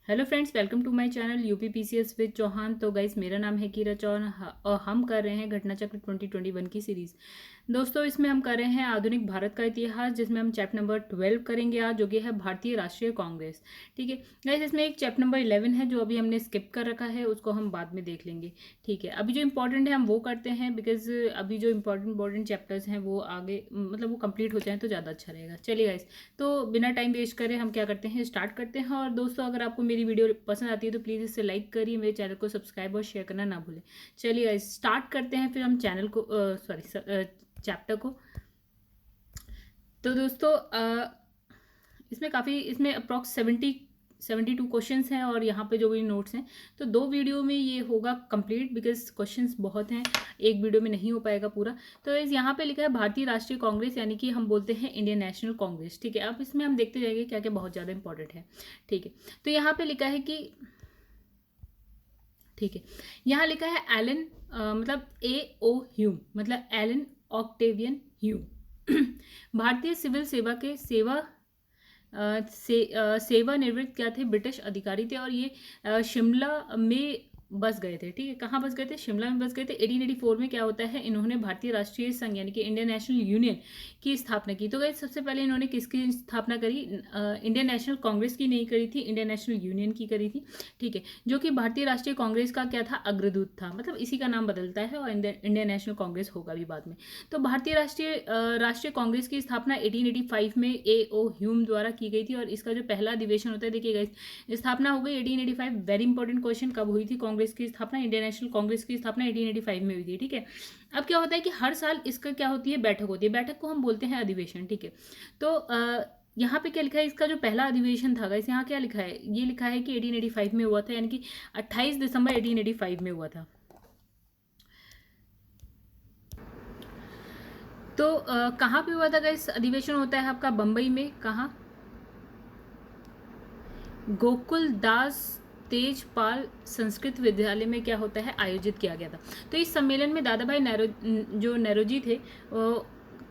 Hello friends, welcome to my channel UPPCS with Chauhan. तो guys, मेरा नाम है कीरा चौहान और हम कर रहे हैं घटना चक्र 2021 की सीरीज। दोस्तों, इसमें हम कर रहे हैं आधुनिक भारत का इतिहास, जिसमें हम चैप्टर नंबर 12 करेंगे आज, जो कि है भारतीय राष्ट्रीय कांग्रेस। ठीक है गाइस, इसमें एक चैप्टर नंबर 11 है जो अभी हमने स्किप कर रखा है, उसको हम बाद में देख लेंगे। ठीक है, अभी जो इंपॉर्टेंट है हम वो करते हैं, बिकॉज अभी जो इंपॉर्टेंट चैप्टर्स हैं वो आगे मतलब वो कंप्लीट हो जाए तो ज़्यादा अच्छा रहेगा। चलिए गाइस, तो बिना टाइम वेस्ट करे हम क्या करते हैं, स्टार्ट करते हैं। और दोस्तों, अगर आपको मेरी वीडियो पसंद आती है तो प्लीज़ इसे लाइक करिए, मेरे चैनल को सब्सक्राइब और शेयर करना ना भूलें। चलिए गाइस, स्टार्ट करते हैं फिर हम चैनल को चैप्टर को। तो दोस्तों, इसमें अप्रॉक्स 72 क्वेश्चंस हैं और यहाँ पे जो भी नोट्स हैं, तो 2 वीडियो में ये होगा कंप्लीट, बिकॉज क्वेश्चंस बहुत हैं, एक वीडियो में नहीं हो पाएगा पूरा। तो इस यहाँ पे लिखा है भारतीय राष्ट्रीय कांग्रेस, यानी कि हम बोलते हैं इंडियन नेशनल कांग्रेस। ठीक है, अब इसमें हम देखते जाएंगे क्या क्या बहुत ज़्यादा इंपॉर्टेंट है। ठीक है, तो यहाँ पे लिखा है कि ठीक है, यहाँ लिखा है एलन मतलब A.O. ह्यूम, मतलब एलन ऑक्टेवियन ह्यूम भारतीय सिविल सेवा के सेवानिवृत्त क्या थे, ब्रिटिश अधिकारी थे। और ये शिमला में बस गए थे। ठीक है, कहाँ बस गए थे, शिमला में बस गए थे। 1884 में क्या होता है, इन्होंने भारतीय राष्ट्रीय संघ यानी कि इंडियन नेशनल यूनियन की स्थापना की। तो गाइस, सबसे पहले इन्होंने किसकी स्थापना करी, इंडियन नेशनल कांग्रेस की नहीं करी थी, इंडियन नेशनल यूनियन की करी थी। ठीक है, जो कि भारतीय राष्ट्रीय कांग्रेस का क्या था, अग्रदूत था, मतलब इसी का नाम बदलता है और इंडियन नेशनल कांग्रेस होगा भी बाद में। तो भारतीय राष्ट्रीय कांग्रेस की स्थापना 1885 में A.O. ह्यूम द्वारा की गई थी। और इसका जो पहला अधिवेशन होता है, देखिएगा, स्थापना हो गई 1885। वेरी इंपॉर्टेंट क्वेश्चन, कब हुई थी कांग्रेस की स्थापना, इंडियन नेशनल कांग्रेस की स्थापना 1885 में हुई थी। ठीक है, अब क्या होता है कि हर साल इसका क्या होती है, बैठक होती है, बैठक को हम बोलते हैं अधिवेशन। ठीक है, तो यहाँ पे क्या लिखा है, इसका जो पहला अधिवेशन था गाइस, यहाँ क्या लिखा है, ये लिखा है कि 1885 में हुआ था, यानी कि 28 दिसंबर 1885 में हुआ था। तो कहाँ पे हुआ था गाइस, अधिवेशन होता है आपका बम्बई में। कहाँ, गोकुल दास तेजपाल संस्कृत विद्यालय में क्या होता है, आयोजित किया गया था। तो इस सम्मेलन में दादा भाई नेरोजी थे,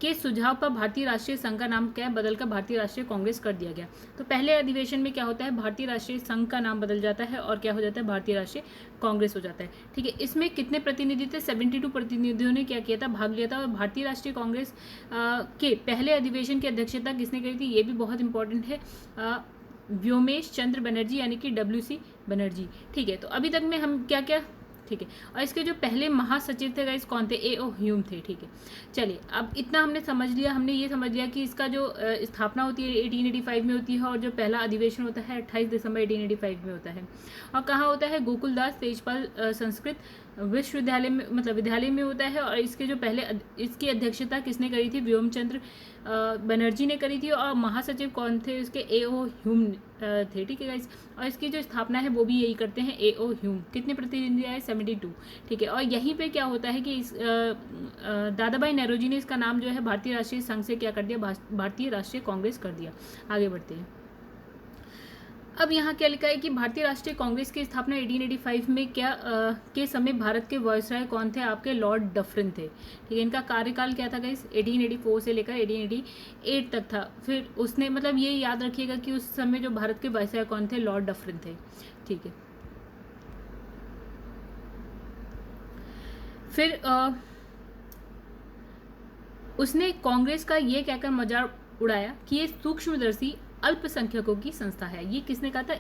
के सुझाव पर भारतीय राष्ट्रीय संघ का नाम क्या बदलकर भारतीय राष्ट्रीय कांग्रेस कर दिया गया। तो पहले अधिवेशन में क्या होता है, भारतीय राष्ट्रीय संघ का नाम बदल जाता है और क्या हो जाता है, भारतीय राष्ट्रीय कांग्रेस हो जाता है। ठीक है, इसमें कितने प्रतिनिधि थे, 72 प्रतिनिधियों ने क्या किया था, भाग लिया था। और भारतीय राष्ट्रीय कांग्रेस के पहले अधिवेशन की अध्यक्षता किसने करी थी, ये भी बहुत इंपॉर्टेंट है, व्योमेश चंद्र बनर्जी, यानी कि WC बनर्जी। ठीक है, तो अभी तक में हम क्या क्या, ठीक है, और इसके जो पहले महासचिव थे गाइस कौन थे, A.O. ह्यूम थे। ठीक है, चलिए, अब इतना हमने समझ लिया, हमने ये समझ लिया कि इसका जो स्थापना होती है 1885 में होती है और जो पहला अधिवेशन होता है 28 दिसंबर 1885 में होता है। और कहाँ होता है, गोकुलदास तेजपाल संस्कृत विश्वविद्यालय में, मतलब विद्यालय में होता है। और इसके जो पहले इसकी अध्यक्षता किसने करी थी, व्योमचंद्र बनर्जी ने करी थी। और महासचिव कौन थे इसके, A.O. ह्यूम थे। ठीक है गाइस, और इसकी जो स्थापना है वो भी यही करते हैं, A.O. ह्यूम। कितने प्रतिनिधि आए, 72। ठीक है, और यहीं पे क्या होता है कि इस दादा भाई नेरोजी ने इसका नाम जो है भारतीय राष्ट्रीय संघ से क्या कर दिया, भारतीय राष्ट्रीय कांग्रेस कर दिया। आगे बढ़ते हैं। अब यहाँ क्या लिखा है कि भारतीय राष्ट्रीय कांग्रेस की स्थापना 1885 में क्या के समय भारत के वायसराय कौन थे, आपके लॉर्ड डफरिन थे। ठीक है, इनका कार्यकाल क्या था गाइस, 1884 से लेकर 1888 तक था। फिर उसने, मतलब ये याद रखिएगा कि उस समय जो भारत के वायसराय कौन थे, लॉर्ड डफरिन थे। ठीक है, फिर उसने कांग्रेस का ये कहकर मजाक उड़ाया कि ये सूक्ष्मदर्शी अल्पसंख्यकों की संस्था है। ये किसने कहा था,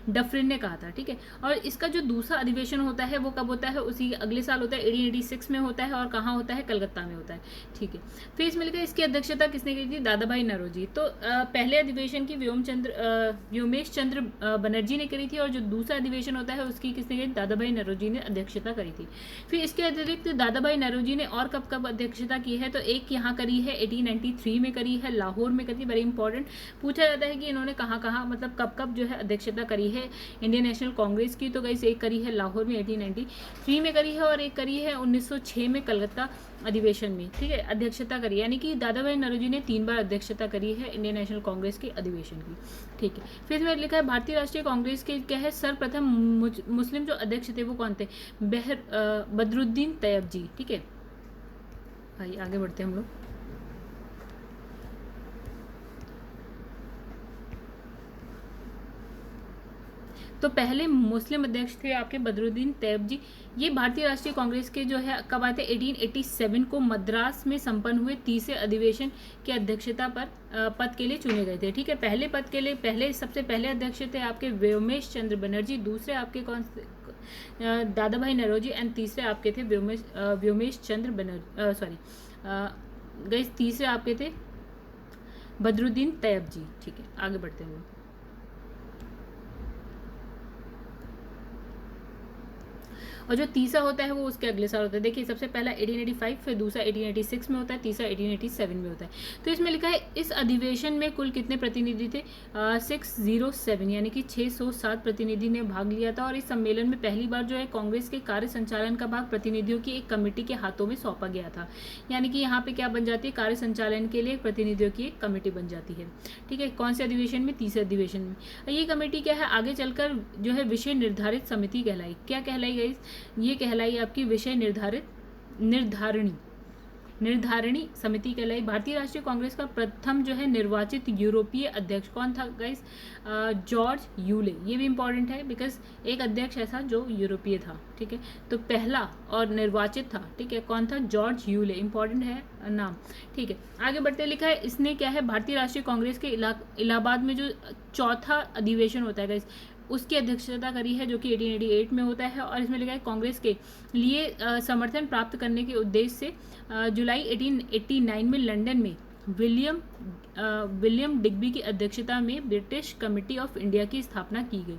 डफरिन ने कहा था। ठीक है, और इसका जो दूसरा अधिवेशन होता है वो कब होता है, उसी अगले साल होता है, 1886 में होता है। और कहाँ होता है, कलकत्ता में होता है। ठीक है, फिर इसमें लिखा है इसकी अध्यक्षता किसने की थी, दादा भाई नौरोजी। तो पहले अधिवेशन की व्योमेश चंद्र बनर्जी ने करी थी। और जो दूसरा अधिवेशन होता है उसकी किसने करी, दादा भाई नौरोजी ने अध्यक्षता करी थी। फिर इसके अतिरिक्त दादा भाई नौरोजी ने और कब कब अध्यक्षता की है, तो एक यहाँ करी है 1893 में करी है, लाहौर में करी, वेरी इंपॉर्टेंट पूछा जाता है कि इन्होंने कहाँ कहाँ, मतलब कब कब जो है अध्यक्षता करी है इंडियन नेशनल कांग्रेस की। तो गाइस, एक करी है लाहौर में 1893 में करी है, और एक करी है 1906 में कलकत्ता अधिवेशन में। ठीक है, अध्यक्षता करी, यानी कि दादा भाई नौरोजी ने 3 बार अध्यक्षता करी है इंडियन नेशनल कांग्रेस के अधिवेशन की। ठीक है, फिर इसमें लिखा है भारतीय राष्ट्रीय कांग्रेस के क्या है, सर्वप्रथम मुस्लिम जो अध्यक्ष थे वो कौन थे, बदरुद्दीन तैयब जी। ठीक है, आइए आगे बढ़ते हैं हम लोग। तो पहले मुस्लिम अध्यक्ष थे आपके बदरुद्दीन तैयब जी। ये भारतीय राष्ट्रीय कांग्रेस के जो है कब आए थे, 1887 को मद्रास में संपन्न हुए तीसरे अधिवेशन की अध्यक्षता पर पद के लिए चुने गए थे। ठीक है, पहले पद के लिए सबसे पहले अध्यक्ष थे आपके व्योमेश चंद्र बनर्जी, दूसरे आपके कौन से दादा भाई नौरोजी, एंड तीसरे आपके थे व्योमेश चंद्र बनर्जी, गाइस तीसरे आपके थे बदरुद्दीन तैयब जी। ठीक है, आगे बढ़ते हुए और जो तीसरा होता है वो उसके अगले साल होता है। देखिए सबसे पहला 1885, फिर दूसरा 1886 में होता है, तीसरा 1887 में होता है। तो इसमें लिखा है इस अधिवेशन में कुल कितने प्रतिनिधि थे, 607, यानी कि 607 प्रतिनिधि ने भाग लिया था। और इस सम्मेलन में पहली बार जो है कांग्रेस के कार्य संचालन का भाग प्रतिनिधियों की एक कमेटी के हाथों में सौंपा गया था। यानी कि यहाँ पे क्या बन जाती है, कार्य संचालन के लिए प्रतिनिधियों की एक कमेटी बन जाती है। ठीक है, कौन से अधिवेशन में, तीसरे अधिवेशन में। ये कमेटी क्या है, आगे चलकर जो है विषय निर्धारित समिति कहलाई। क्या कहलाई गई, ये कहलाई आपकी विषय निर्धारणी समिति कहलाई। भारतीय राष्ट्रीय कांग्रेस का प्रथम जो है निर्वाचित यूरोपीय अध्यक्ष कौन था गाइस, जॉर्ज यूले। ये भी इंपॉर्टेंट है बिकॉज एक अध्यक्ष ऐसा जो यूरोपीय था। ठीक है, तो पहला और निर्वाचित था। ठीक है, कौन था, जॉर्ज यूले, इंपॉर्टेंट है नाम। ठीक है, आगे बढ़ते लिखा है इसने क्या है, भारतीय राष्ट्रीय कांग्रेस के इलाहाबाद में जो चौथा अधिवेशन होता है गाइस उसकी अध्यक्षता करी है, जो कि 1888 में होता है। और इसमें लिखा है कांग्रेस के लिए समर्थन प्राप्त करने के उद्देश्य से जुलाई 1889 में लंदन में विलियम डिग्बी की अध्यक्षता में ब्रिटिश कमेटी ऑफ इंडिया की स्थापना की गई।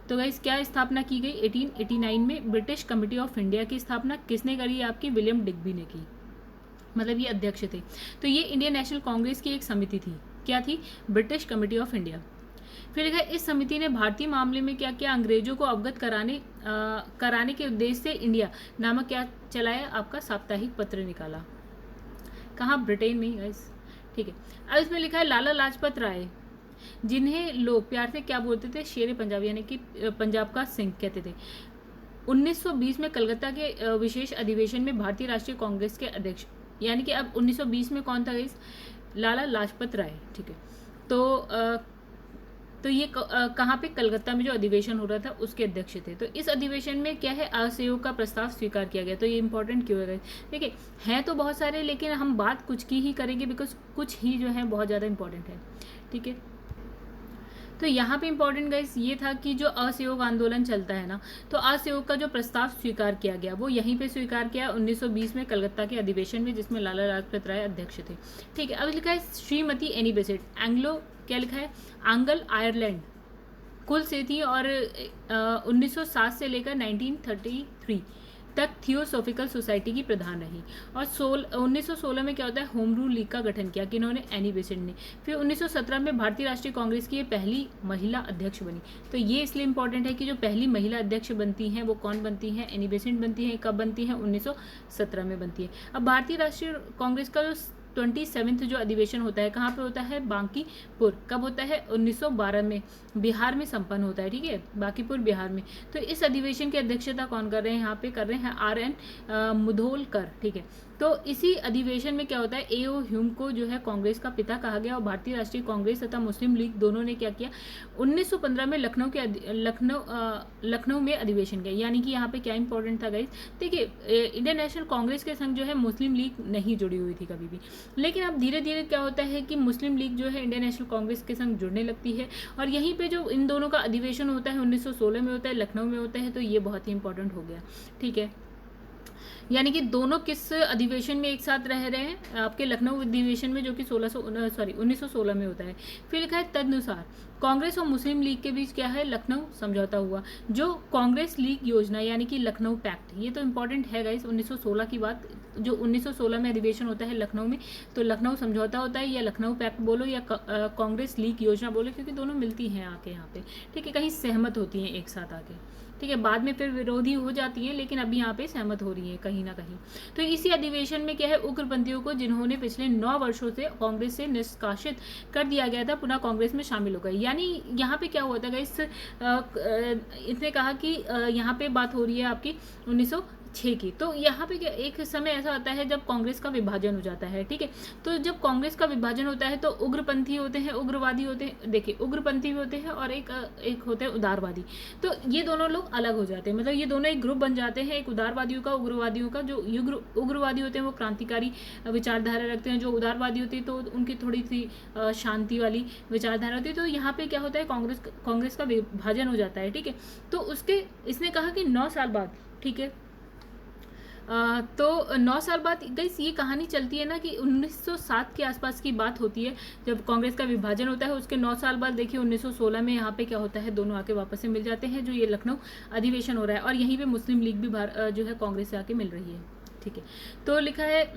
तो गाइस क्या स्थापना की गई, 1889 में ब्रिटिश कमेटी ऑफ इंडिया की स्थापना किसने करी, आपकी विलियम डिग्बी ने की, मतलब ये अध्यक्ष थे। तो ये इंडियन नेशनल कांग्रेस की एक समिति थी, क्या थी, ब्रिटिश कमेटी ऑफ इंडिया। फिर लिखा इस समिति ने भारतीय मामले में क्या किया, अंग्रेजों को अवगत कराने के उद्देश्य से इंडिया नामक क्या चलाया, आपका साप्ताहिक पत्र निकाला। कहाँ, ब्रिटेन में ही। ठीक है, अब इसमें लिखा है लाला लाजपत राय, जिन्हें लोग प्यार से क्या बोलते थे, शेर पंजाब, यानी कि पंजाब का सिंह कहते थे। 1920 में कलकत्ता के विशेष अधिवेशन में भारतीय राष्ट्रीय कांग्रेस के अध्यक्ष, यानी कि अब 1920 में कौन था गाइस, लाला लाजपत राय। ठीक है, तो ये कहाँ पे, कलकत्ता में जो अधिवेशन हो रहा था उसके अध्यक्ष थे। तो इस अधिवेशन में क्या है, असहयोग का प्रस्ताव स्वीकार किया गया। तो ये इंपॉर्टेंट क्यों है, देखिए हैं तो बहुत सारे लेकिन हम बात कुछ की ही करेंगे बिकॉज कुछ ही जो है बहुत ज़्यादा इंपॉर्टेंट है। ठीक है, तो यहाँ पे इंपॉर्टेंट गाइस ये था कि जो असहयोग आंदोलन चलता है ना, तो असहयोग का जो प्रस्ताव स्वीकार किया गया वो यहीं पे स्वीकार किया 1920 में कलकत्ता के अधिवेशन में, जिसमें लाला लाजपत राय अध्यक्ष थे। ठीक है, अब लिखा है श्रीमती एनी बेसेंट, एंग्लो क्या लिखा है, आंग्ल आयरलैंड कुल से थी और 1907 से लेकर 1933 तक थियोसॉफिकल सोसाइटी की प्रधान रही। और 1916 में क्या होता है, होम रूल लीग का गठन किया, किन्होंने, एनी बेसेंट ने। फिर 1917 में भारतीय राष्ट्रीय कांग्रेस की ये पहली महिला अध्यक्ष बनी। तो ये इसलिए इंपॉर्टेंट है कि जो पहली महिला अध्यक्ष बनती हैं वो कौन बनती हैं, एनी बेसेंट बनती हैं। कब बनती हैं, 1917 में बनती है। अब भारतीय राष्ट्रीय कांग्रेस का जो 27वां जो अधिवेशन होता है कहाँ पे होता है, बांकीपुर। कब होता है, 1912 में बिहार में संपन्न होता है। ठीक है, बांकीपुर बिहार में। तो इस अधिवेशन की अध्यक्षता कौन कर रहे हैं, यहाँ पे कर रहे हैं RN मुधोलकर। ठीक है, तो इसी अधिवेशन में क्या होता है, A.O. ह्यूम को जो है कांग्रेस का पिता कहा गया। और भारतीय राष्ट्रीय कांग्रेस तथा मुस्लिम लीग दोनों ने क्या किया, 1915 में लखनऊ में अधिवेशन किया। यानी कि यहाँ पे क्या इंपॉर्टेंट था गाइस, देखिए इंडियन नेशनल कांग्रेस के संग जो है मुस्लिम लीग नहीं जुड़ी हुई थी कभी भी, लेकिन अब धीरे धीरे क्या होता है कि मुस्लिम लीग जो है इंडियन नेशनल कांग्रेस के संग जुड़ने लगती है। और यहीं पे जो इन दोनों का अधिवेशन होता है 1916 में होता है, लखनऊ में होता है। तो ये बहुत ही इंपॉर्टेंट हो गया। ठीक है, यानी कि दोनों किस अधिवेशन में एक साथ रह रहे हैं, आपके लखनऊ अधिवेशन में, जो कि 1916 में होता है। फिर लिखा है तदनुसार कांग्रेस और मुस्लिम लीग के बीच क्या है, लखनऊ समझौता हुआ। जो कांग्रेस लीग योजना यानी कि लखनऊ पैक्ट, ये तो इंपॉर्टेंट है गाइस, 1916 की बात, जो 1916 में अधिवेशन होता है लखनऊ में, तो लखनऊ समझौता होता है, या लखनऊ पैक्ट बोलो या कांग्रेस लीग योजना बोलो, क्योंकि दोनों मिलती हैं आके यहाँ पे। ठीक है, कहीं सहमत होती हैं एक साथ आके। ठीक है, बाद में फिर विरोधी हो जाती हैं, लेकिन अभी यहाँ पे सहमत हो रही है कहीं ना कहीं। तो इसी अधिवेशन में क्या है, उग्रपंथियों को जिन्होंने पिछले 9 वर्षों से कांग्रेस से निष्कासित कर दिया गया था, पुनः कांग्रेस में शामिल हो गए। यानी यहाँ पे क्या हुआ था गाइस, इसने कहा कि यहाँ पे बात हो रही है आपकी 1900 6 की। तो यहाँ पे क्या एक समय ऐसा आता है जब कांग्रेस का विभाजन हो जाता है, ठीक है। तो जब कांग्रेस का विभाजन होता है तो उग्रपंथी होते हैं, उग्रवादी होते हैं, देखिए उग्रपंथी भी होते हैं और एक होते हैं उदारवादी। तो ये दोनों लोग अलग हो जाते हैं, मतलब ये दोनों एक ग्रुप बन जाते हैं, एक उदारवादियों का, उग्रवादियों का। जो उग्रवादी होते हैं वो क्रांतिकारी विचारधारा रखते हैं, जो उदारवादी होती है तो उनकी थोड़ी सी शांति वाली विचारधारा होती है। तो यहाँ पे क्या होता है, कांग्रेस का विभाजन हो जाता है, ठीक है। तो उसके इसने कहा कि 9 साल बाद, ठीक है, तो 9 साल बाद गाइस ये कहानी चलती है ना कि 1907 के आसपास की बात होती है जब कांग्रेस का विभाजन होता है। उसके 9 साल बाद देखिए 1916 में यहाँ पे क्या होता है, दोनों आके वापस से मिल जाते हैं, जो ये लखनऊ अधिवेशन हो रहा है। और यहीं पे मुस्लिम लीग भी जो है कांग्रेस से आके मिल रही है, ठीक है। तो लिखा है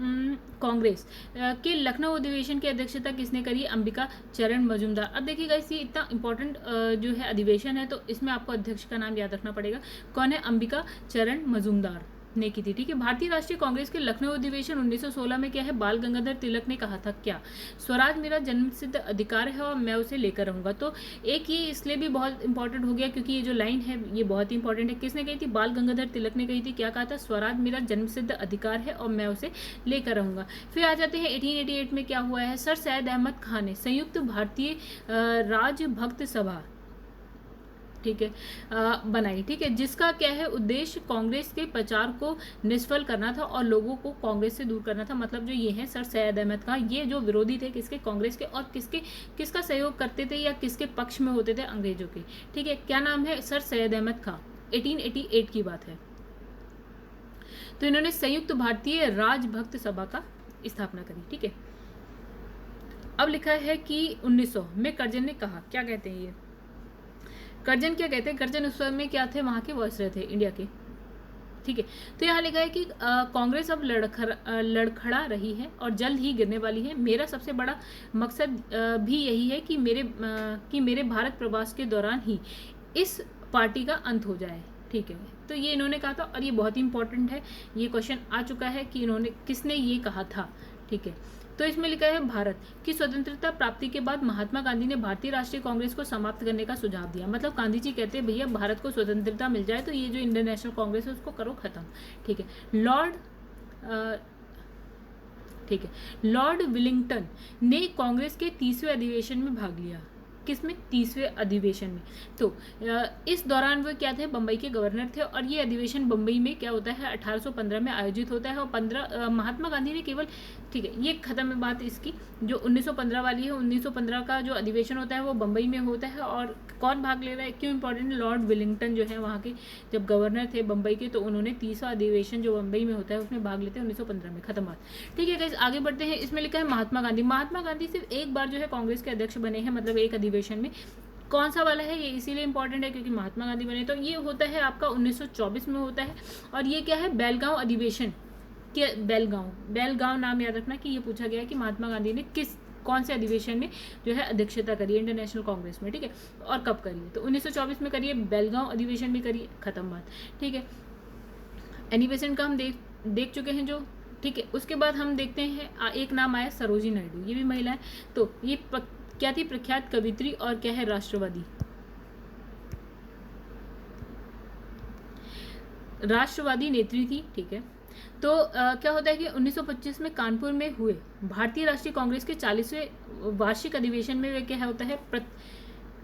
कांग्रेस के लखनऊ अधिवेशन की अध्यक्षता किसने करी, अंबिका चरण मजूमदार। अब देखिए गाइस ये इतना इंपॉर्टेंट जो है अधिवेशन है, तो इसमें आपको अध्यक्ष का नाम याद रखना पड़ेगा। कौन है, अंबिका चरण मजूमदार ने की थी, ठीक है। भारतीय राष्ट्रीय कांग्रेस के लखनऊ अधिवेशन 1916 में क्या है, बाल गंगाधर तिलक ने कहा था क्या, स्वराज मेरा जन्मसिद्ध अधिकार है और मैं उसे लेकर रहूंगा। तो एक ये इसलिए भी बहुत इंपॉर्टेंट हो गया क्योंकि ये जो लाइन है ये बहुत ही इंपॉर्टेंट है। किसने कही थी, बाल गंगाधर तिलक ने कही थी। क्या कहा था, स्वराज मेरा जन्मसिद्ध अधिकार है और मैं उसे लेकर रहूंगा। फिर आ जाते हैं 1888 में क्या हुआ है, सर सैयद अहमद खान ने संयुक्त भारतीय राजभक्त सभा, ठीक है, बनाई, ठीक है, जिसका क्या है उद्देश्य कांग्रेस के प्रचार को निष्फल करना था और लोगों को कांग्रेस से दूर करना था। मतलब जो ये है सर सैयद अहमद खान, ये जो विरोधी थे किसके, कांग्रेस के, और किसका सहयोग करते थे या किसके पक्ष में होते थे, अंग्रेजों के, ठीक है। क्या नाम है, सर सैयद अहमद खान। 1888 की बात है। तो इन्होंने संयुक्त भारतीय राजभक्त सभा का स्थापना करी, ठीक है। अब लिखा है कि 1900 में करजन ने कहा, क्या कहते हैं ये, करजन क्या कहते हैं, करजन उस समय में क्या थे, वहां के वायसराय थे इंडिया के, ठीक है। तो यहाँ लिखा है कि कांग्रेस अब लड़खड़ा रही है और जल्द ही गिरने वाली है। मेरा सबसे बड़ा मकसद भी यही है कि मेरे भारत प्रवास के दौरान ही इस पार्टी का अंत हो जाए, ठीक है। तो ये इन्होंने कहा था और ये बहुत ही इंपॉर्टेंट है, ये क्वेश्चन आ चुका है कि किसने ये कहा था, ठीक है। तो इसमें लिखा है भारत की स्वतंत्रता प्राप्ति के बाद महात्मा गांधी ने भारतीय राष्ट्रीय कांग्रेस को समाप्त करने का सुझाव दिया। मतलब गांधी जी कहते हैं भैया भारत को स्वतंत्रता मिल जाए तो ये जो इंडियन नेशनल कांग्रेस है उसको करो खत्म, ठीक है। लॉर्ड विलिंगटन ने कांग्रेस के 30वें अधिवेशन में भाग लिया। किसमें, 30वें अधिवेशन में। तो इस दौरान वो क्या थे, बम्बई के गवर्नर थे और ये अधिवेशन बम्बई में क्या होता है 1815 में आयोजित होता है। और महात्मा गांधी ने केवल, ठीक है, ये खत्म है बात इसकी। जो 1915 वाली है, 1915 का जो अधिवेशन होता है वो बम्बई में होता है। और कौन भाग ले रहा है, क्यों इंपॉर्टेंट, लॉर्ड विलिंगटन जो है वहाँ के जब गवर्नर थे बम्बई के, तो उन्होंने 30वां अधिवेशन जो बम्बई में होता है उसमें भाग लेते हैं 1915 में। खत्म बात, ठीक है गाइस। आगे बढ़ते हैं। इसमें लिखा है महात्मा गांधी सिर्फ एक बार जो है कांग्रेस के अध्यक्ष बने हैं, मतलब एक अधिवेशन में। कौन सा वाला है ये इसीलिए इंपॉर्टेंट है क्योंकि महात्मा गांधी बने। तो ये होता है आपका 1924 में होता है और ये क्या है, बेलगांव अधिवेशन के, बेलगांव नाम याद रखना कि ये पूछा गया है कि महात्मा गांधी ने कौन से अधिवेशन में जो है अध्यक्षता करी है इंटरनेशनल कांग्रेस में, ठीक है, और कब करी है। तो 1924 में करिए, बेलगांव अधिवेशन में करिए, खत्म बात, ठीक है। एनिवेशन का हम देख चुके हैं जो, ठीक है। उसके बाद हम देखते हैं एक नाम आया सरोजिनी नायडू, ये भी महिला है। तो ये क्या थी, प्रख्यात कवित्री और क्या है, राष्ट्रवादी नेत्री थी, ठीक है। तो क्या होता है कि 1925 में कानपुर में हुए भारतीय राष्ट्रीय कांग्रेस के 40वें वार्षिक अधिवेशन में वे क्या होता है,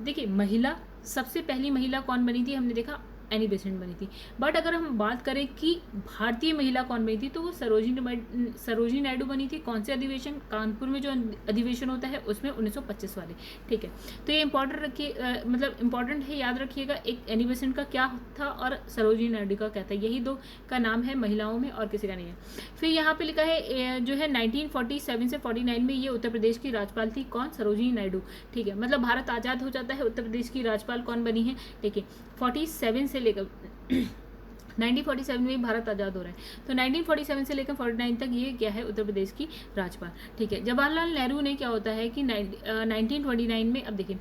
देखिए महिला, सबसे पहली महिला कौन बनी थी, हमने देखा एनी बेसेंट बनी थी। बट अगर हम बात करें कि भारतीय महिला कौन बनी थी तो वो सरोजिनी नायडू बनी थी। कौन से अधिवेशन, कानपुर में जो अधिवेशन होता है उसमें 1925 वाले, ठीक है। तो ये इंपॉर्टेंट रखिए, मतलब इंपॉर्टेंट है, याद रखिएगा। एक एनी बेसेंट का क्या था और सरोजिनी नायडू का क्या था, यही दो का नाम है महिलाओं में और किसी का नहीं है। फिर यहाँ पे लिखा है जो है 1947 से 49 में ये उत्तर प्रदेश की राज्यपाल थी। कौन, सरोजिनी नायडू, ठीक है। मतलब भारत आज़ाद हो जाता है, उत्तर प्रदेश की राज्यपाल कौन बनी है, ठीक है, 47 से लेकर 1947 में ही भारत आज़ाद हो रहा है। तो 1947 से लेकर 49 तक ये क्या है, उत्तर प्रदेश की राज्यपाल, ठीक है। जवाहरलाल नेहरू ने क्या होता है कि 1929 में, अब देखिए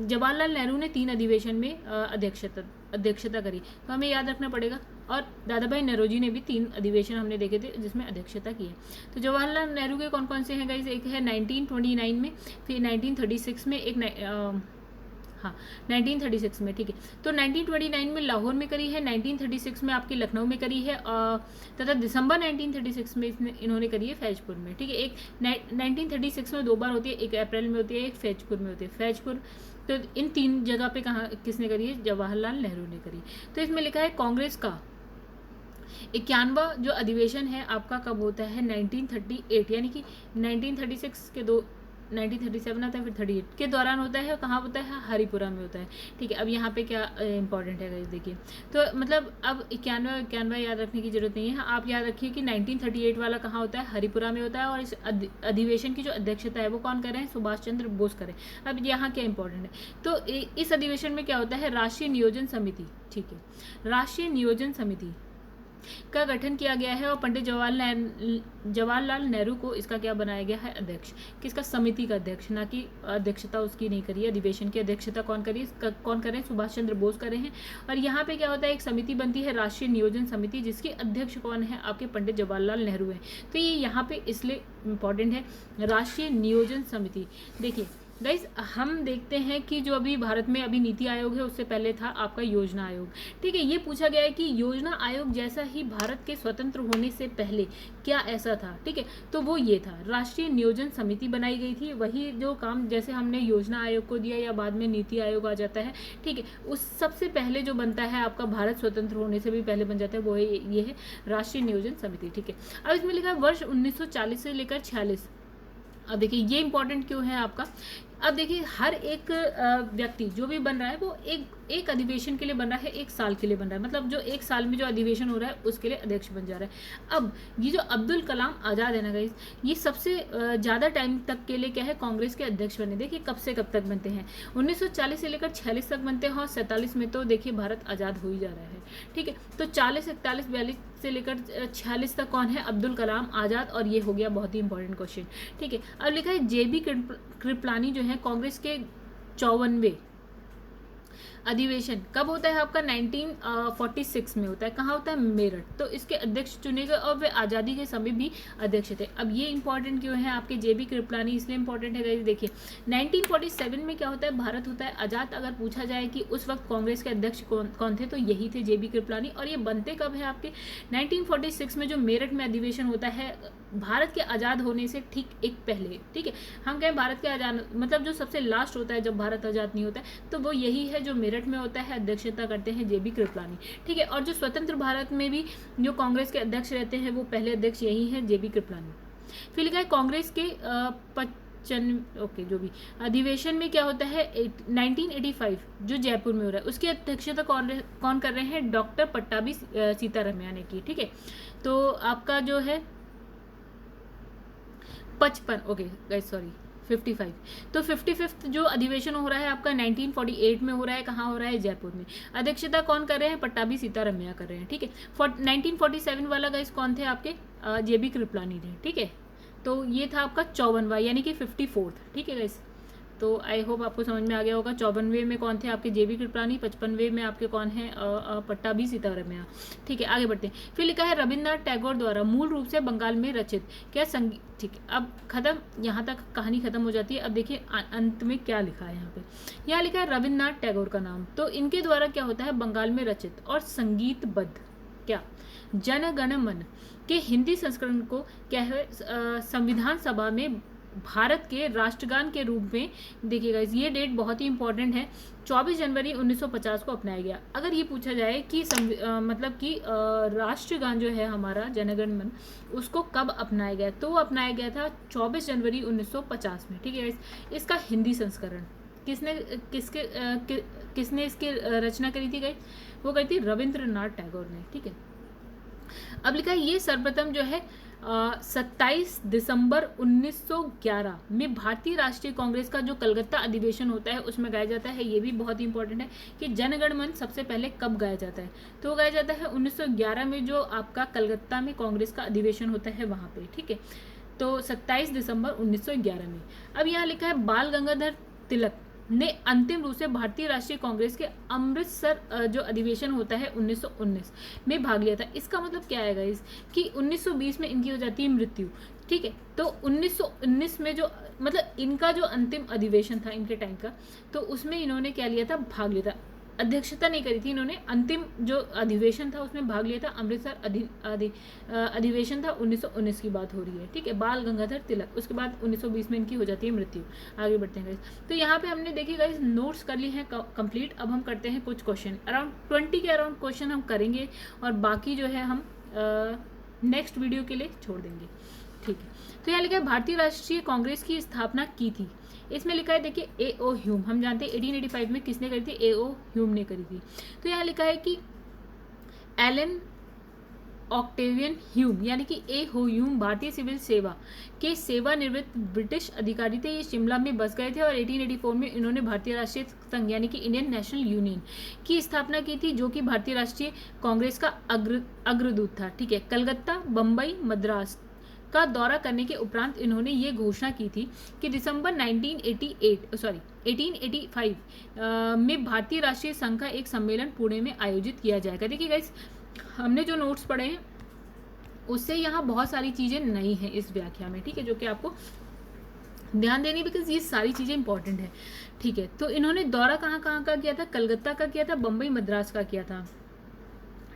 जवाहरलाल नेहरू ने 3 अधिवेशन में अध्यक्षता करी, तो हमें याद रखना पड़ेगा। और दादा भाई नौरोजी ने भी 3 अधिवेशन हमने देखे थे जिसमें अध्यक्षता की है। तो जवाहरलाल नेहरू के कौन कौन से हैं गाइस, एक है 1929 में, फिर 1936 में एक हाँ 1936 में, ठीक है। तो 1929 में लाहौर में करी है, 1936 में आपकी लखनऊ में करी है, तथा दिसंबर 1936 में इन्होंने करी है फैजपुर में, ठीक है। एक 1936 में 2 बार होती है, एक अप्रैल में होती है, एक फैजपुर में होती है। फैजपुर तो इन 3 जगह पे कहाँ किसने करी है? जवाहरलाल नेहरू ने करी। तो इसमें लिखा है कांग्रेस का 91वां जो अधिवेशन है आपका कब होता है? 1938, यानी कि 1936 के 1937 आता है, फिर 38 के दौरान होता है। कहाँ होता है? हरिपुरा में होता है, ठीक है। अब यहाँ पे क्या इंपॉर्टेंट है गाइस, देखिए। तो मतलब अब 91 याद रखने की जरूरत नहीं है, आप याद रखिए कि 1938 वाला कहाँ होता है? हरिपुरा में होता है। और इस अधिवेशन की जो अध्यक्षता है वो कौन कर रहे हैं? सुभाष चंद्र बोस करें। अब यहाँ क्या इंपॉर्टेंट है? तो इस अधिवेशन में क्या होता है? राष्ट्रीय नियोजन समिति, ठीक है, राष्ट्रीय नियोजन समिति का गठन किया गया है और पंडित जवाहरलाल नेहरू को इसका क्या बनाया गया है? अध्यक्ष। किसका? समिति का अध्यक्ष, ना कि अध्यक्षता उसकी नहीं करी है। अधिवेशन की अध्यक्षता कौन करी? कौन कर रहे हैं? सुभाष चंद्र बोस कर रहे हैं। और यहाँ पे क्या होता है? एक समिति बनती है, राष्ट्रीय नियोजन समिति, जिसकी अध्यक्ष कौन है? आपके पंडित जवाहरलाल नेहरू हैं। तो ये यहाँ पे इसलिए इम्पॉर्टेंट है, राष्ट्रीय नियोजन समिति। देखिए गाइस, हम देखते हैं कि जो अभी भारत में अभी नीति आयोग है, उससे पहले था आपका योजना आयोग, ठीक है। ये पूछा गया है कि योजना आयोग जैसा ही भारत के स्वतंत्र होने से पहले क्या ऐसा था, ठीक है। तो वो ये था, राष्ट्रीय नियोजन समिति बनाई गई थी। वही जो काम जैसे हमने योजना आयोग को दिया या बाद में नीति आयोग आ जाता है, ठीक है, उस सबसे पहले जो बनता है आपका भारत स्वतंत्र होने से भी पहले बन जाता है, वो ये है राष्ट्रीय नियोजन समिति, ठीक है। अब इसमें लिखा है वर्ष 1940 से लेकर 46। अब देखिए ये इंपॉर्टेंट क्यों है आपका? अब देखिए हर एक व्यक्ति जो भी बन रहा है वो एक अधिवेशन के लिए बन रहा है, 1 साल के लिए बन रहा है। मतलब जो 1 साल में जो अधिवेशन हो रहा है उसके लिए अध्यक्ष बन जा रहा है। अब ये जो अब्दुल कलाम आज़ाद है ना गाइस, ये सबसे ज़्यादा टाइम तक के लिए क्या है? कांग्रेस के अध्यक्ष बने। देखिए कब से कब तक बनते हैं? 1940 से लेकर 46 तक बनते हैं, और 47 में तो देखिए भारत आज़ाद हो ही जा रहा है, ठीक है। तो 40, 41, 42 से लेकर 46 तक कौन है? अब्दुल कलाम आज़ाद। और ये हो गया बहुत ही इंपॉर्टेंट क्वेश्चन, ठीक है। अब लिखा है JB कृपलानी जो है कांग्रेस के 54वें अधिवेशन कब होता है आपका? 1946 में होता है। कहाँ होता है? मेरठ। तो इसके अध्यक्ष चुने गए और वे आज़ादी के समय भी अध्यक्ष थे। अब ये इंपॉर्टेंट क्यों है आपके? JB कृपलानी इसलिए इंपॉर्टेंट है। देखिए 1947 में क्या होता है? भारत होता है आज़ाद। अगर पूछा जाए कि उस वक्त कांग्रेस के अध्यक्ष कौन थे, तो यही थे JB कृपलानी। और ये बनते कब है आपके? 1946 में जो मेरठ में अधिवेशन होता है, भारत के आज़ाद होने से ठीक एक पहले, ठीक है। हम कहें भारत के आज़ाद मतलब जो सबसे लास्ट होता है जब भारत आज़ाद नहीं होता है, तो वो यही है जो मेरठ में होता है। अध्यक्षता करते हैं JB कृपलानी, ठीक है। और जो स्वतंत्र भारत में भी जो कांग्रेस के अध्यक्ष रहते हैं वो पहले अध्यक्ष यही है, JB कृपलानी। फिर लिखा है कांग्रेस के जो भी अधिवेशन में क्या होता है? 1985 जो जयपुर में हो रहा है, उसकी अध्यक्षता कौन कर रहे हैं? डॉक्टर पट्टाभी सीतारमैया ने की, ठीक है। तो आपका जो है 55 तो 55 जो अधिवेशन हो रहा है आपका 1948 में हो रहा है। कहाँ हो रहा है? जयपुर में। अध्यक्षता कौन कर रहे हैं? पट्टाभी सीतारमैया कर रहे हैं, ठीक है। 1947 वाला गाइस कौन थे आपके? JB कृपलानी थे, ठीक है। तो ये था आपका 54वां, यानी कि 54th, ठीक है गाइस। तो आई होप आपको समझ में आ गया होगा। 54वें में कौन थे आपके? JB कृपलानी। 55वें में आपके कौन है? पट्टाभी सीतारमैया, ठीक है। आगे बढ़ते हैं। फिर लिखा है रविन्द्रनाथ टैगोर द्वारा मूल रूप से बंगाल में रचित क्या संगीत, ठीक है। अब खत्म, यहाँ तक कहानी खत्म हो जाती है। अब देखिए अंत में क्या लिखा है यहाँ पे। यहाँ लिखा है रविन्द्रनाथ टैगोर का नाम। तो इनके द्वारा क्या होता है? बंगाल में रचित और संगीतबद्ध क्या जन गण मन के हिंदी संस्करण को क्या है? संविधान सभा में भारत के राष्ट्रगान के रूप में, देखिएगा ये डेट बहुत ही इंपॉर्टेंट है, 24 जनवरी 1950 को अपनाया गया। अगर ये पूछा जाए कि मतलब कि राष्ट्रगान जो है हमारा जनगण मन, उसको कब अपनाया गया, तो वो अपनाया गया था 24 जनवरी 1950 में, ठीक है। इसका हिंदी संस्करण किसने इसकी रचना करी थी गाइस? वो करी थी रविंद्रनाथ टैगोर ने, ठीक है। अब लिखा है ये सर्वप्रथम जो है 27 दिसंबर 1911 में भारतीय राष्ट्रीय कांग्रेस का जो कलकत्ता अधिवेशन होता है उसमें गाया जाता है। ये भी बहुत ही इंपॉर्टेंट है कि जनगण मन सबसे पहले कब गाया जाता है, तो गाया जाता है 1911 में, जो आपका कलकत्ता में कांग्रेस का अधिवेशन होता है वहाँ पे, ठीक है। तो 27 दिसंबर 1911 में। अब यहाँ लिखा है बाल गंगाधर तिलक ने अंतिम रूप से भारतीय राष्ट्रीय कांग्रेस के अमृतसर जो अधिवेशन होता है 1919 में भाग लिया था। इसका मतलब क्या आएगा इस कि 1920 में इनकी हो जाती है मृत्यु, ठीक है। तो 1919 में जो मतलब इनका जो अंतिम अधिवेशन था इनके टाइम का, तो उसमें इन्होंने क्या लिया था, भाग लिया था। अध्यक्षता नहीं करी थी इन्होंने, अंतिम जो अधिवेशन था उसमें भाग लिया था। अमृतसर अधिवेशन था, 1919 की बात हो रही है। ठीक है, बाल गंगाधर तिलक। उसके बाद 1920 में इनकी हो जाती है मृत्यु। आगे बढ़ते हैं गाइस। तो यहाँ पे हमने देखिए गाइस नोट्स कर लिए हैं कंप्लीट। अब हम करते हैं कुछ क्वेश्चन, अराउंड 20 के अराउंड क्वेश्चन हम करेंगे, और बाकी जो है हम नेक्स्ट वीडियो के लिए छोड़ देंगे। ठीक है, तो यहाँ लिखा है भारतीय राष्ट्रीय कांग्रेस की स्थापना की थी। इसमें लिखा है देखिए ए.ओ. ह्यूम। हम जानते हैं 1885 में किसने करी थी, ए.ओ. ह्यूम ने करी थी। तो यहाँ लिखा है कि एलन ऑक्टेवियन ह्यूम यानी कि ए.ओ. ह्यूम भारतीय सिविल सेवा के सेवानिवृत्त ब्रिटिश अधिकारी थे। ये शिमला में बस गए थे और 1884 में इन्होंने भारतीय राष्ट्रीय संघ यानी कि इंडियन नेशनल यूनियन की स्थापना की थी, जो कि भारतीय राष्ट्रीय कांग्रेस का अग्रदूत था। ठीक है, कलकत्ता, बम्बई, मद्रास का दौरा करने के उपरांत इन्होंने ये घोषणा की थी कि दिसंबर 1885 में भारतीय राष्ट्रीय संघ का एक सम्मेलन पुणे में आयोजित किया जाएगा। देखिए गाइस, हमने जो नोट्स पढ़े हैं उससे यहाँ बहुत सारी चीज़ें नई हैं इस व्याख्या में। ठीक है, जो कि आपको ध्यान देनी, बिकॉज ये सारी चीज़ें इंपॉर्टेंट है। ठीक है, तो इन्होंने दौरा कहाँ कहाँ का किया था, कलकत्ता का किया था, बम्बई, मद्रास का किया था।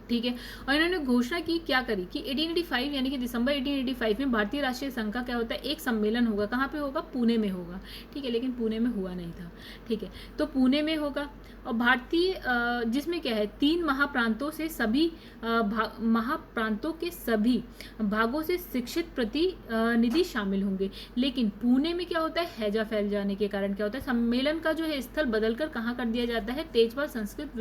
ठीक है, और इन्होंने घोषणा की, क्या करी कि 1885 यानी कि दिसंबर 1885 में भारतीय राष्ट्रीय संघ का क्या होता है, एक सम्मेलन होगा। कहाँ पे होगा, पुणे में होगा। ठीक है, लेकिन पुणे में हुआ नहीं था। ठीक है, तो पुणे में होगा, और भारतीय जिसमें क्या है, 3 महाप्रांतों से सभी महाप्रांतों के सभी भागों से शिक्षित प्रतिनिधि शामिल होंगे। लेकिन पुणे में क्या होता है, हैजा फैल जाने के कारण क्या होता है, सम्मेलन का जो है स्थल बदलकर कहाँ कर दिया जाता है, तेजपाल संस्कृत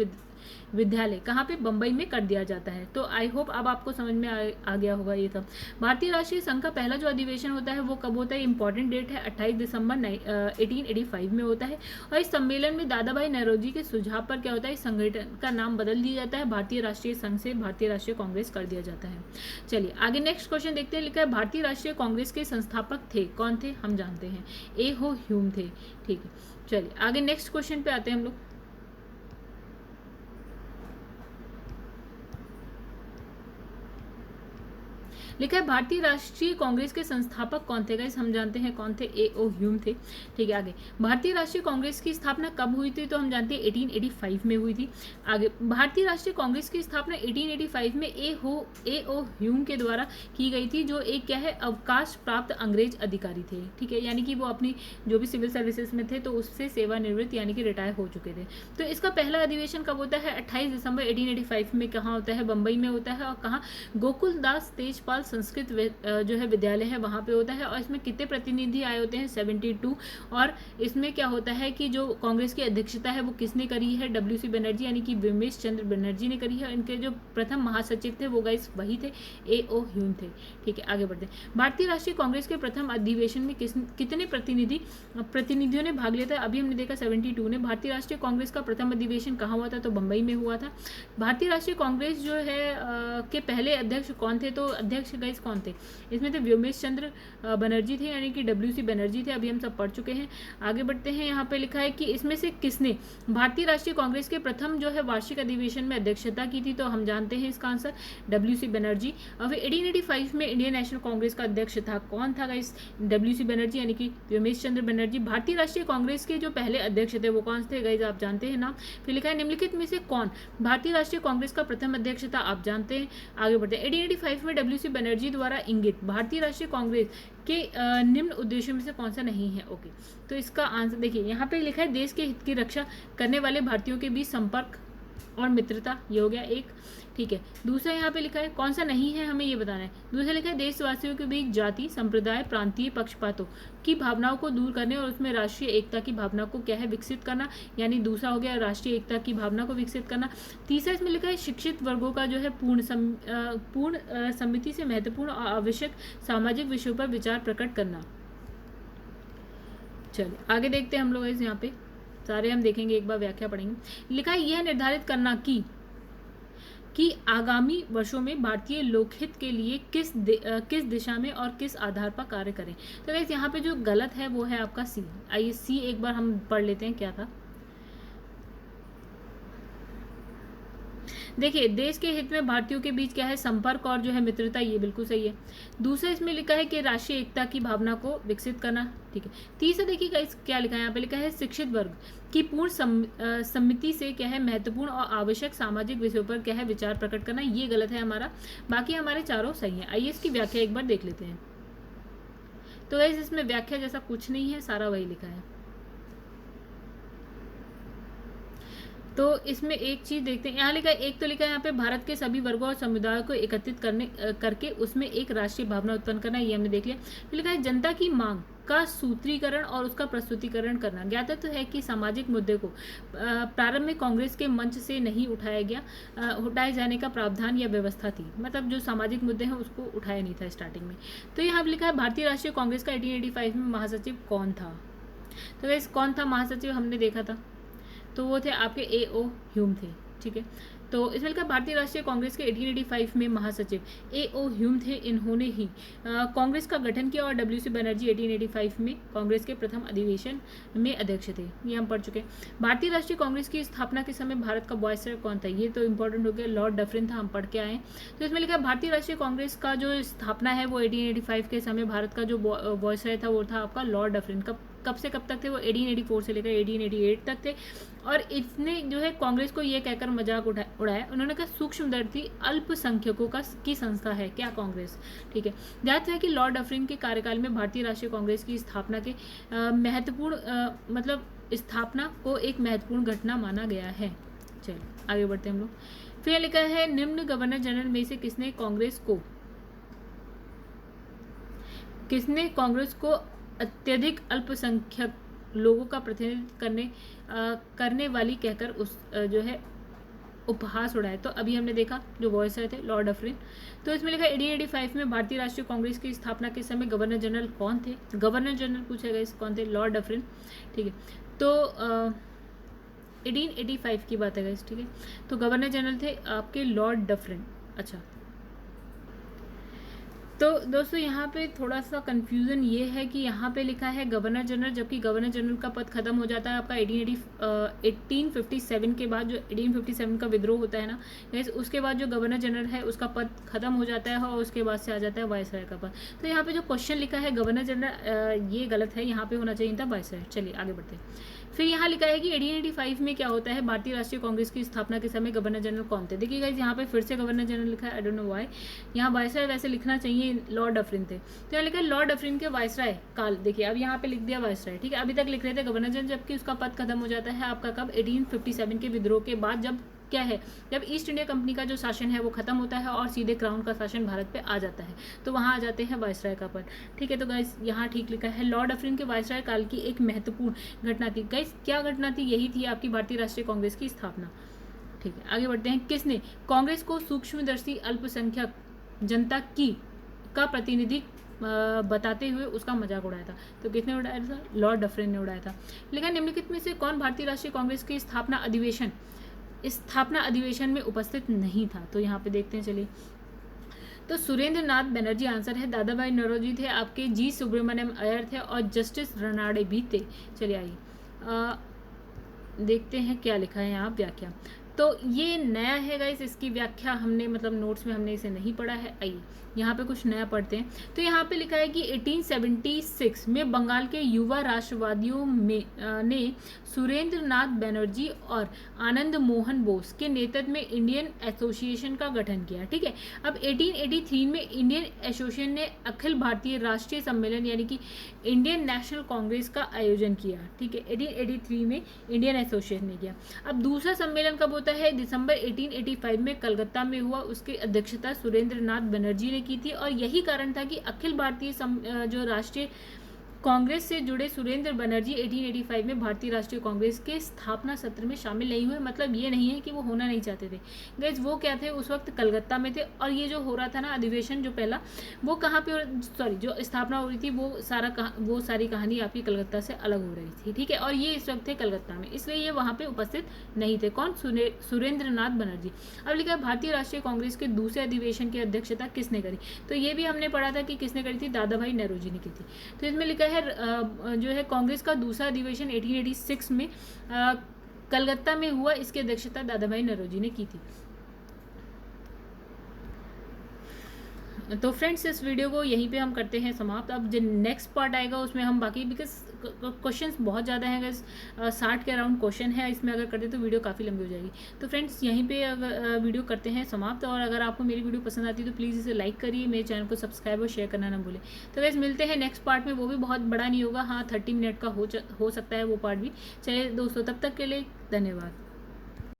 विद्यालय, कहाँ पे, बम्बई में कर दिया जाता है। तो आई होप अब आपको समझ में आ गया होगा ये सब। भारतीय राष्ट्रीय संघ का पहला जो अधिवेशन होता है वो कब होता है, इंपॉर्टेंट डेट है 28 दिसंबर 1885 में होता है। और इस सम्मेलन में दादा भाई नौरोजी के सुझाव पर क्या होता है, इस संगठन का नाम बदल दिया जाता है, भारतीय राष्ट्रीय संघ से भारतीय राष्ट्रीय कांग्रेस कर दिया जाता है। चलिए आगे नेक्स्ट क्वेश्चन देखते हैं। लिखा है भारतीय राष्ट्रीय कांग्रेस के संस्थापक थे, कौन थे, हम जानते हैं ए.ओ. ह्यूम थे। ठीक है, चलिए आगे नेक्स्ट क्वेश्चन पे आते हैं हम लोग। लिखा है भारतीय राष्ट्रीय कांग्रेस के संस्थापक कौन थे, गाइस हम जानते हैं कौन थे, ए.ओ. ह्यूम थे। ठीक है, आगे भारतीय राष्ट्रीय कांग्रेस की स्थापना कब हुई थी, तो हम जानते हैं 1885 में हुई थी। आगे भारतीय राष्ट्रीय कांग्रेस की स्थापना 1885 में ए.ओ. ह्यूम के द्वारा की गई थी, जो एक क्या है, अवकाश प्राप्त अंग्रेज अधिकारी थे। ठीक है, यानी कि वो अपनी जो भी सिविल सर्विसेज में थे तो उससे सेवानिवृत्त यानी कि रिटायर हो चुके थे। तो इसका पहला अधिवेशन कब होता है, 28 दिसंबर 1885 में कहाँ होता है, बम्बई में होता है। और कहाँ, गोकुल दास तेजपाल संस्कृत जो है विद्यालय है वहाँ पे होता है। और इसमें कितने प्रतिनिधि आए होते हैं, 72। और इसमें क्या होता है कि जो कांग्रेस की अध्यक्षता है वो किसने करी है, WC बनर्जी यानी कि व्योमेश चंद्र बनर्जी ने करी है। इनके जो प्रथम महासचिव थे वो गाइस वही थे, ए.ओ. ह्यूम थे। ठीक है, आगे बढ़ते हैं। भारतीय राष्ट्रीय कांग्रेस के प्रथम अधिवेशन में कितने प्रतिनिधियों ने भाग लिया था, अभी हमने देखा 72 ने। भारतीय राष्ट्रीय कांग्रेस का प्रथम अधिवेशन कहाँ हुआ था, तो बम्बई में हुआ था। भारतीय राष्ट्रीय कांग्रेस जो है के पहले अध्यक्ष कौन थे, तो अध्यक्ष गाइस कौन थे, इसमें थे व्योमेश चंद्र बनर्जी थे यानी कि WC बनर्जी थे, अभी हम सब पढ़ चुके हैं। आगे बढ़ते हैं, यहाँ पे लिखा है कि इसमें से किसने भारतीय राष्ट्रीय कांग्रेस के प्रथम जो है वार्षिक अधिवेशन में अध्यक्षता की थी, तो हम जानते हैं इसका आंसर WC बनर्जी। अब 1885 में इंडियन नेशनल कांग्रेस का अध्यक्ष था, कौन था गाइस, WC बनर्जी यानी कि व्योमेश चंद्र बनर्जी। भारतीय राष्ट्रीय कांग्रेस के जो पहले अध्यक्ष थे वो कौन थे गाइस, आप जानते हैं नाम। फिर लिखा है निम्नलिखित में से कौन भारतीय राष्ट्रीय कांग्रेस का प्रथम अध्यक्ष था, आप जानते हैं। आगे बढ़ते हैं, 1885 में WC बनर्जी द्वारा इंगित भारतीय राष्ट्रीय कांग्रेस के निम्न उद्देश्यों में से कौन सा नहीं है। ओके, तो इसका आंसर देखिए यहाँ पे लिखा है देश के हित की रक्षा करने वाले भारतीयों के बीच संपर्क और मित्रता, ये हो गया एक। ठीक है, दूसरा यहाँ पे लिखा है कौन सा नहीं है, हमें ये बताना है। दूसरा लिखा है देशवासियों के बीच जाति, संप्रदाय, प्रांतीय पक्षपातों की भावनाओं को दूर करने और उसमें राष्ट्रीय एकता की भावना को क्या है, विकसित करना, यानी दूसरा हो गया राष्ट्रीय एकता की भावना को विकसित करना। तीसरा इसमें लिखा है शिक्षित वर्गों का जो है पूर्ण समिति से महत्वपूर्ण और आवश्यक सामाजिक विषयों पर विचार प्रकट करना। चलिए आगे देखते हैं हम लोग इस यहाँ पे सारे हम देखेंगे, एक बार व्याख्या पढ़ेंगे। लिखा है यह निर्धारित करना कि आगामी वर्षों में भारतीय लोकहित के लिए किस दिशा में और किस आधार पर कार्य करें। तो गाइस यहाँ पे जो गलत है वो है आपका सी। आइए सी एक बार हम पढ़ लेते हैं क्या था। देखिए, देश के हित में भारतीयों के बीच क्या है, संपर्क और जो है मित्रता, ये बिल्कुल सही है। दूसरा इसमें लिखा है कि राष्ट्रीय एकता की भावना को विकसित करना, ठीक है। तीसरा देखिए गाइस क्या लिखा है, यहाँ पे लिखा है शिक्षित वर्ग की पूर्ण सम्मति से क्या है, महत्वपूर्ण और आवश्यक सामाजिक विषयों पर क्या है, विचार प्रकट करना, ये गलत है हमारा। बाकी हमारे चारों सही है। आइए इसकी व्याख्या एक बार देख लेते हैं। तो गाइस इसमें व्याख्या जैसा कुछ नहीं है, सारा वही लिखा है। तो इसमें एक चीज देखते हैं, यहाँ लिखा है, एक तो लिखा है यहाँ पे भारत के सभी वर्गों और समुदायों को एकत्रित करके उसमें एक राष्ट्रीय भावना उत्पन्न करना, ये हमने देख लिया। फिर लिखा है जनता की मांग का सूत्रीकरण और उसका प्रस्तुतिकरण करना। ज्ञात तो है कि सामाजिक मुद्दे को प्रारंभ में कांग्रेस के मंच से नहीं उठाया गया, उठाए जाने का प्रावधान या व्यवस्था थी, मतलब जो सामाजिक मुद्दे हैं उसको उठाया नहीं था स्टार्टिंग में। तो यहाँ लिखा है भारतीय राष्ट्रीय कांग्रेस का 1885 में महासचिव कौन था। तो वैसे कौन था महासचिव, हमने देखा था, तो वो थे आपके A.O. ह्यूम थे, ठीक है। तो इसमें लिखा भारतीय राष्ट्रीय कांग्रेस के 1885 में महासचिव A.O. ह्यूम थे। इन्होंने ही कांग्रेस का गठन किया और W.C. बनर्जी 1885 में कांग्रेस के प्रथम अधिवेशन में अध्यक्ष थे, ये हम पढ़ चुके हैं। भारतीय राष्ट्रीय कांग्रेस की स्थापना के समय भारत का वायसराय कौन था, ये तो इंपॉर्टेंट हो गया, लॉर्ड डफरिन था, हम पढ़ के आए। तो इसमें लिखा भारतीय राष्ट्रीय कांग्रेस का जो स्थापना है वो 1885 के समय भारत का जो वायसराय था वो था आपका लॉर्ड डफरिन। कब से कब तक थे वो, 1884 से लेकर 1888 तक थे। और इसने जो है कांग्रेस को ये कहकर मजाक उड़ाया, उन्होंने कहा सूक्ष्मदर्शी अल्पसंख्यकों की संस्था है क्या कांग्रेस, ठीक है। ज्ञात है कि लॉर्ड डफरिन के कार्यकाल में भारतीय राष्ट्रीय कांग्रेस की स्थापना के महत्वपूर्ण मतलब स्थापना को एक महत्वपूर्ण घटना माना गया है। चलिए आगे बढ़ते हैं हम लोग। फिर लिखा है निम्न गवर्नर जनरल में से किसने कांग्रेस को अत्यधिक अल्पसंख्यक लोगों का प्रतिनिधित्व करने वाली कहकर उस जो है उपहास उड़ाए। तो अभी हमने देखा जो वॉइस थे लॉर्ड डफरिन। तो इसमें लिखा 1885 में भारतीय राष्ट्रीय कांग्रेस की स्थापना के समय गवर्नर जनरल कौन थे, गवर्नर जनरल पूछा गया कौन थे, लॉर्ड डफरिन, ठीक है। तो 1885 की बात है गाइस, ठीक है। तो गवर्नर जनरल थे आपके लॉर्ड डफरिन। अच्छा, तो दोस्तों यहाँ पे थोड़ा सा कंफ्यूजन ये है कि यहाँ पे लिखा है गवर्नर जनरल, जबकि गवर्नर जनरल का पद खत्म हो जाता है आपका 1857 के बाद, जो 1857 का विद्रोह होता है ना, उसके बाद जो गवर्नर जनरल है उसका पद खत्म हो जाता है और उसके बाद से आ जाता है वायसराय का पद। तो यहाँ पे जो क्वेश्चन लिखा है गवर्नर जनरल, ये गलत है, यहाँ पे होना चाहिए था वायसराय। चलिए आगे बढ़ते हैं। फिर यहाँ लिखा है कि 1885 में क्या होता है, भारतीय राष्ट्रीय कांग्रेस की स्थापना के समय गवर्नर जनरल कौन थे। देखिए गाइस यहाँ पे फिर से गवर्नर जनरल लिखा है, आई डोंट नो व्हाई, यहाँ वायसराय वैसे लिखना चाहिए लॉर्ड डफरिन थे। तो यहाँ लिखा है लॉर्ड डफरिन के वायसराय काल, देखिए अब यहाँ पे लिख दिया वायसराय, ठीक है। अभी तक लिख रहे थे गवर्नर जनरल, जबकि उसका पद खत्म हो जाता है आपका कब, 1857 के विद्रोह के बाद, जब क्या है, जब ईस्ट इंडिया कंपनी का जो शासन है वो खत्म होता है और सीधे क्राउन का शासन भारत पे आ जाता है, तो वहाँ आ जाते हैं वायसराय का पद, ठीक है। तो गाइस यहाँ ठीक लिखा है लॉर्ड डफरिन के वायसराय काल की एक महत्वपूर्ण घटना थी। गाइस क्या घटना थी, यही थी आपकी भारतीय राष्ट्रीय कांग्रेस की स्थापना, ठीक है। आगे बढ़ते हैं। किसने कांग्रेस को सूक्ष्मदर्शी अल्पसंख्यक जनता का प्रतिनिधि बताते हुए उसका मजाक उड़ाया था, तो किसने उड़ाया था, लॉर्ड डफरिन ने उड़ाया था। लेकिन निम्नलिखित में से कौन भारतीय राष्ट्रीय कांग्रेस की स्थापना अधिवेशन में उपस्थित नहीं था। तो यहाँ पे देखते हैं, चलिए। तो सुरेंद्र नाथ बनर्जी आंसर है, दादा भाई नौरोजी थे आपके, जी सुब्रमण्यम अय्यर थे और जस्टिस रनाडे भी थे। चलिए आइए देखते हैं क्या लिखा है यहाँ व्याख्या। तो ये नया है गाइस, इसकी व्याख्या हमने मतलब नोट्स में हमने इसे नहीं पढ़ा है। आइए यहाँ पे कुछ नया पढ़ते हैं। तो यहाँ पे लिखा है कि 1876 में बंगाल के युवा राष्ट्रवादियों ने सुरेंद्र नाथ बनर्जी और आनंद मोहन बोस के नेतृत्व में इंडियन एसोसिएशन का गठन किया, ठीक है। अब 1883 में इंडियन एसोसिएशन ने अखिल भारतीय राष्ट्रीय सम्मेलन यानी कि इंडियन नेशनल कांग्रेस का आयोजन किया, ठीक है। 1883 में इंडियन एसोसिएशन ने किया। अब दूसरा सम्मेलन कब होता है, दिसंबर 1885 में कलकत्ता में हुआ, उसकी अध्यक्षता सुरेंद्र नाथ बनर्जी ने की थी। और यही कारण था कि अखिल भारतीय जो राष्ट्रीय कांग्रेस से जुड़े सुरेंद्र बनर्जी 1885 में भारतीय राष्ट्रीय कांग्रेस के स्थापना सत्र में शामिल नहीं हुए। मतलब ये नहीं है कि वो होना नहीं चाहते थे गाइस, वो क्या थे उस वक्त कलकत्ता में थे। और ये जो हो रहा था ना अधिवेशन जो पहला, वो कहाँ पे, सॉरी जो स्थापना हो रही थी वो सारी कहानी आपकी कलकत्ता से अलग हो रही थी, ठीक है। और ये इस वक्त थे कलकत्ता में, इसलिए ये वहाँ पे उपस्थित नहीं थे। कौन, सुरेंद्र नाथ बनर्जी। अब लिखा है भारतीय राष्ट्रीय कांग्रेस के दूसरे अधिवेशन की अध्यक्षता किसने करी। तो ये भी हमने पढ़ा था कि किसने करी थी, दादा भाई नौरोजी ने की थी। तो इसमें लिखा है जो है कांग्रेस का दूसरा अधिवेशन 1886 में कलकत्ता में हुआ, इसकी अध्यक्षता दादा भाई नौरोजी ने की थी। तो फ्रेंड्स इस वीडियो को यहीं पे हम करते हैं समाप्त। अब जो नेक्स्ट पार्ट आएगा उसमें हम बाकी, बिकॉज क्वेश्चंस बहुत ज़्यादा हैं, अगर 60 के अराउंड क्वेश्चन है, इसमें अगर करते तो वीडियो काफ़ी लंबी हो जाएगी। तो फ्रेंड्स यहीं पे अगर वीडियो करते हैं समाप्त, और अगर आपको मेरी वीडियो पसंद आती है तो प्लीज़ इसे लाइक करिए, मेरे चैनल को सब्सक्राइब और शेयर करना ना भूलें। तो वैसे मिलते हैं नेक्स्ट पार्ट में, वो भी बहुत बड़ा नहीं होगा, हाँ 30 मिनट का हो सकता है वो पार्ट भी। चलिए दोस्तों, तब तक के लिए धन्यवाद।